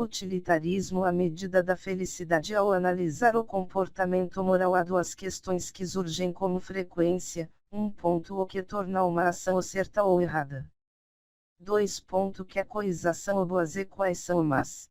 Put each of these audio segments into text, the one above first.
Utilitarismo. A medida da felicidade. Ao analisar o comportamento moral, há duas questões que surgem com frequência: o que torna uma ação certa ou errada. 2. Que coisas são boas e quais são más.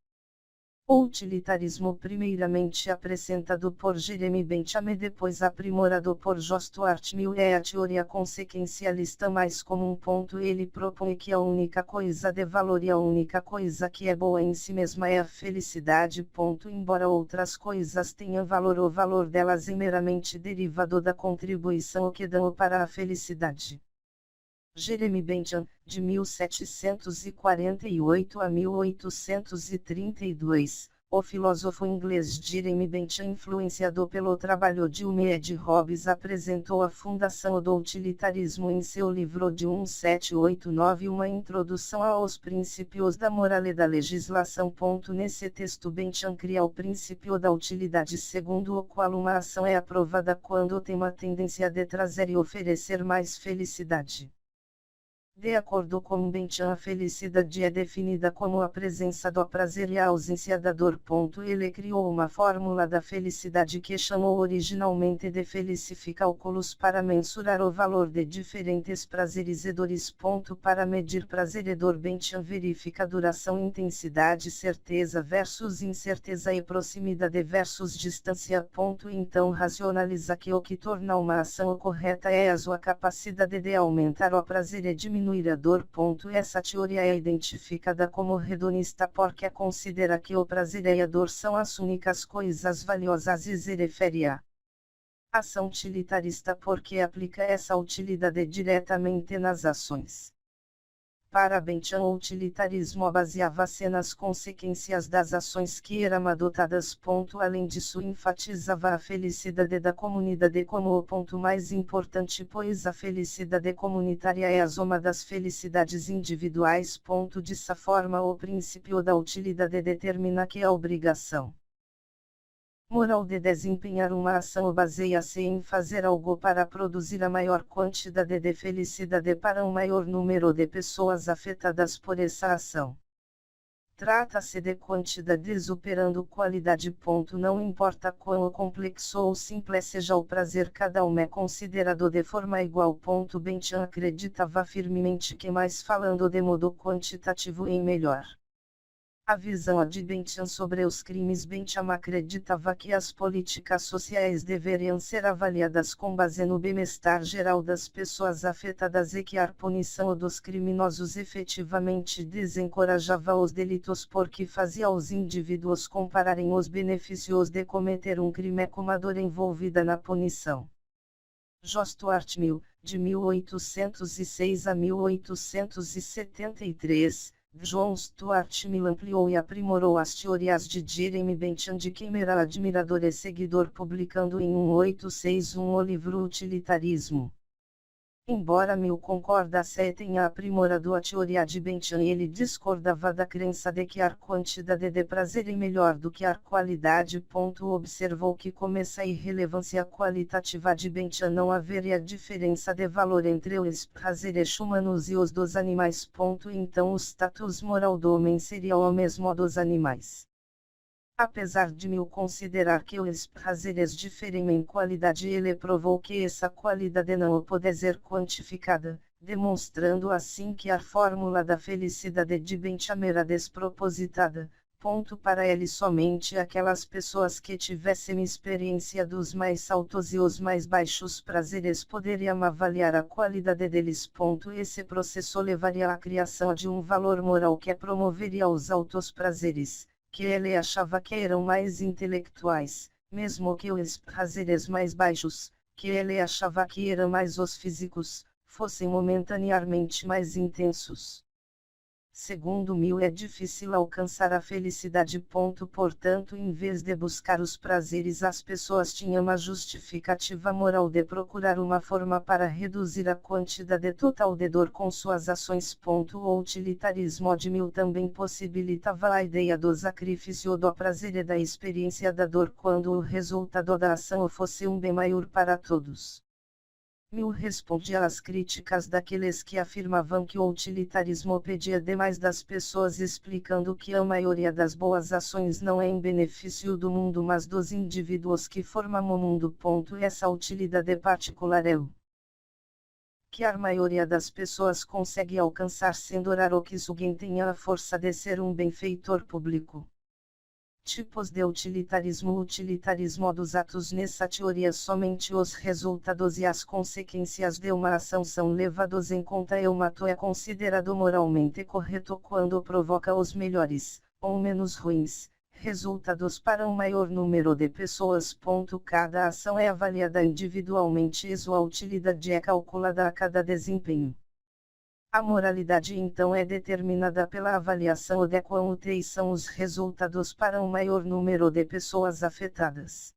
O utilitarismo, primeiramente apresentado por Jeremy Bentham e depois aprimorado por John Stuart Mill, é a teoria consequencialista mais comum. Ele propõe que a única coisa de valor e a única coisa que é boa em si mesma é a felicidade. Embora outras coisas tenham valor, o valor delas é meramente derivado da contribuição que dão para a felicidade. Jeremy Bentham, de 1748 a 1832, o filósofo inglês Jeremy Bentham, influenciado pelo trabalho de Hume e de Hobbes, apresentou a fundação do utilitarismo em seu livro de 1789, uma introdução aos princípios da moral e da legislação. Nesse texto, Bentham cria o princípio da utilidade, segundo o qual uma ação é aprovada quando tem uma tendência de trazer e oferecer mais felicidade. De acordo com Bentham, a felicidade é definida como a presença do prazer e a ausência da dor. Ele criou uma fórmula da felicidade que chamou originalmente de Felicicálculos para mensurar o valor de diferentes prazeres e dores. Para medir prazer e dor, Bentham verifica duração, intensidade, certeza versus incerteza e proximidade versus distância. Então racionaliza que o que torna uma ação correta é a sua capacidade de aumentar o prazer e diminuir a dor. Essa teoria é identificada como hedonista porque considera que o prazer e a dor são as únicas coisas valiosas e se refere à ação utilitarista porque aplica essa utilidade diretamente nas ações. Para Bentham, o utilitarismo baseava-se nas consequências das ações que eram adotadas. Além disso, enfatizava a felicidade da comunidade como o ponto mais importante, pois a felicidade comunitária é a soma das felicidades individuais. Dessa forma, o princípio da utilidade determina que a obrigação moral de desempenhar uma ação baseia-se em fazer algo para produzir a maior quantidade de felicidade para um maior número de pessoas afetadas por essa ação. Trata-se de quantidade superando qualidade. Não importa quão complexo ou simples seja o prazer, cada um é considerado de forma igual. Bentham acreditava firmemente que, mais falando de modo quantitativo e melhor, a visão de Bentham sobre os crimes. Bentham acreditava que as políticas sociais deveriam ser avaliadas com base no bem-estar geral das pessoas afetadas e que a punição dos criminosos efetivamente desencorajava os delitos porque fazia os indivíduos compararem os benefícios de cometer um crime com a dor envolvida na punição. John Stuart Mill, de 1806 a 1873, John Stuart Mill ampliou e aprimorou as teorias de Jeremy Bentham, de quem era admirador e seguidor, publicando em 1861 o livro Utilitarismo. Embora Mill concordasse e tenha aprimorado a teoria de Bentham, ele discordava da crença de que a quantidade de prazer é melhor do que a qualidade. Observou que, com essa irrelevância qualitativa de Bentham, não haveria diferença de valor entre os prazeres humanos e os dos animais. Então o status moral do homem seria o mesmo dos animais. Apesar de Mill considerar que os prazeres diferem em qualidade, ele provou que essa qualidade não pode ser quantificada, demonstrando assim que a fórmula da felicidade de Bentham era despropositada. Para ele, somente aquelas pessoas que tivessem experiência dos mais altos e os mais baixos prazeres poderiam avaliar a qualidade deles. Esse processo levaria à criação de um valor moral que promoveria os altos prazeres, que ele achava que eram mais intelectuais, mesmo que os prazeres mais baixos, que ele achava que eram mais os físicos, fossem momentaneamente mais intensos. Segundo Mill, é difícil alcançar a felicidade. Portanto, em vez de buscar os prazeres, as pessoas tinham uma justificativa moral de procurar uma forma para reduzir a quantidade total de dor com suas ações. O utilitarismo de Mill também possibilitava a ideia do sacrifício do prazer e da experiência da dor quando o resultado da ação fosse um bem maior para todos. Mill respondia às críticas daqueles que afirmavam que o utilitarismo pedia demais das pessoas, explicando que a maioria das boas ações não é em benefício do mundo mas dos indivíduos que formam o mundo. Essa utilidade particular é o que a maioria das pessoas consegue alcançar sem orar ou que alguém tenha a força de ser um benfeitor público. Tipos de utilitarismo. O utilitarismo dos atos. Nessa teoria somente os resultados e as consequências de uma ação são levados em conta e o ato é considerado moralmente correto quando provoca os melhores, ou menos ruins, resultados para um maior número de pessoas. Cada ação é avaliada individualmente e sua utilidade é calculada a cada desempenho. A moralidade então é determinada pela avaliação de quão úteis são os resultados para um maior número de pessoas afetadas.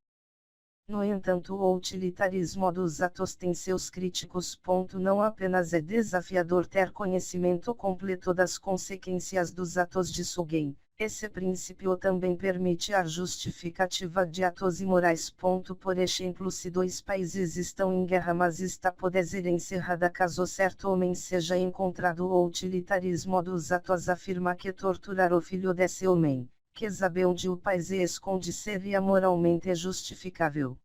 No entanto, o utilitarismo dos atos tem seus críticos. Não apenas é desafiador ter conhecimento completo das consequências dos atos de alguém, esse princípio também permite a justificativa de atos imorais. Por exemplo, se dois países estão em guerra mas esta pode ser encerrada caso certo homem seja encontrado, o utilitarismo dos atos afirma que torturar o filho desse homem, que sabe onde o país se esconde, seria moralmente justificável.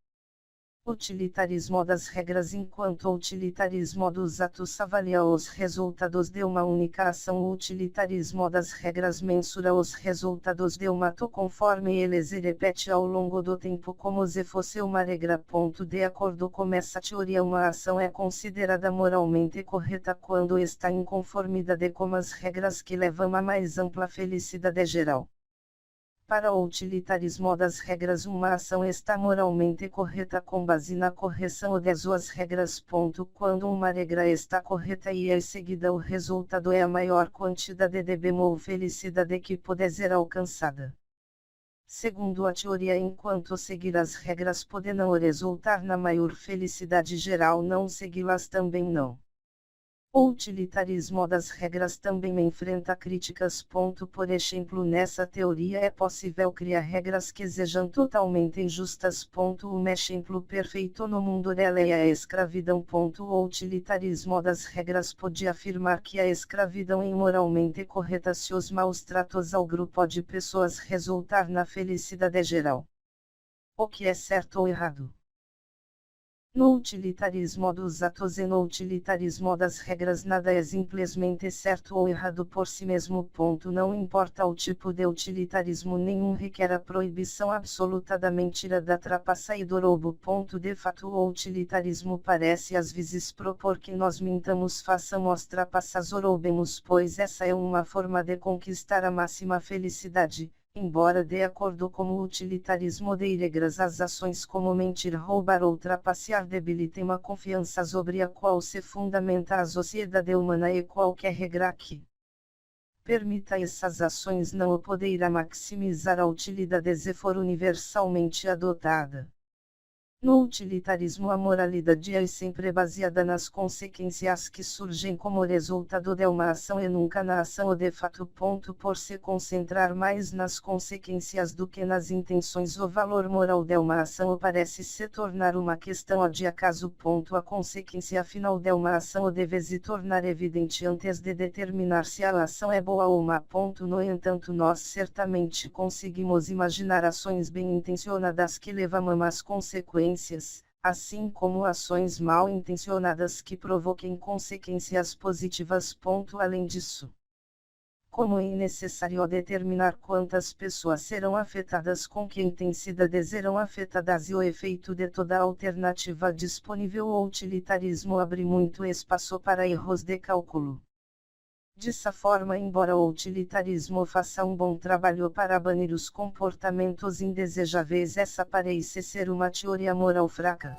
Utilitarismo das regras. Enquanto o utilitarismo dos atos avalia os resultados de uma única ação, o utilitarismo das regras mensura os resultados de um ato conforme ele se repete ao longo do tempo como se fosse uma regra. De acordo com essa teoria, uma ação é considerada moralmente correta quando está em conformidade com as regras que levam a mais ampla felicidade geral. Para o utilitarismo das regras, uma ação está moralmente correta com base na correção de suas regras. Quando uma regra está correta e é seguida, o resultado é a maior quantidade de bem ou felicidade que pode ser alcançada. Segundo a teoria, enquanto seguir as regras pode não resultar na maior felicidade geral, não segui-las também não. O utilitarismo das regras também enfrenta críticas. Por exemplo, nessa teoria é possível criar regras que sejam totalmente injustas. Um exemplo perfeito no mundo dela é a escravidão. O utilitarismo das regras pode afirmar que a escravidão é imoralmente correta se os maus tratos ao grupo de pessoas resultar na felicidade geral. O que é certo ou errado? No utilitarismo dos atos e no utilitarismo das regras, nada é simplesmente certo ou errado por si mesmo. Não importa o tipo de utilitarismo, nenhum requer a proibição absoluta da mentira, da trapaça e do roubo. De fato, o utilitarismo parece às vezes propor que nós mintamos, façamos trapaças ou roubemos, pois essa é uma forma de conquistar a máxima felicidade. Embora de acordo com o utilitarismo de regras, as ações como mentir, roubar ou trapacear debilitam a confiança sobre a qual se fundamenta a sociedade humana, e qualquer regra que permita essas ações não poderá maximizar a utilidade se for universalmente adotada. No utilitarismo, a moralidade é sempre baseada nas consequências que surgem como resultado de uma ação e nunca na ação de fato. Por se concentrar mais nas consequências do que nas intenções, o valor moral de uma ação parece se tornar uma questão de acaso. A consequência final de uma ação deve se tornar evidente antes de determinar se a ação é boa ou má. No entanto, nós certamente conseguimos imaginar ações bem intencionadas que levam a más consequências, assim como ações mal intencionadas que provoquem consequências positivas. Além disso, como é necessário determinar quantas pessoas serão afetadas, com que intensidade serão afetadas e o efeito de toda alternativa disponível, o utilitarismo abre muito espaço para erros de cálculo. Dessa forma, embora o utilitarismo faça um bom trabalho para banir os comportamentos indesejáveis, essa parece ser uma teoria moral fraca.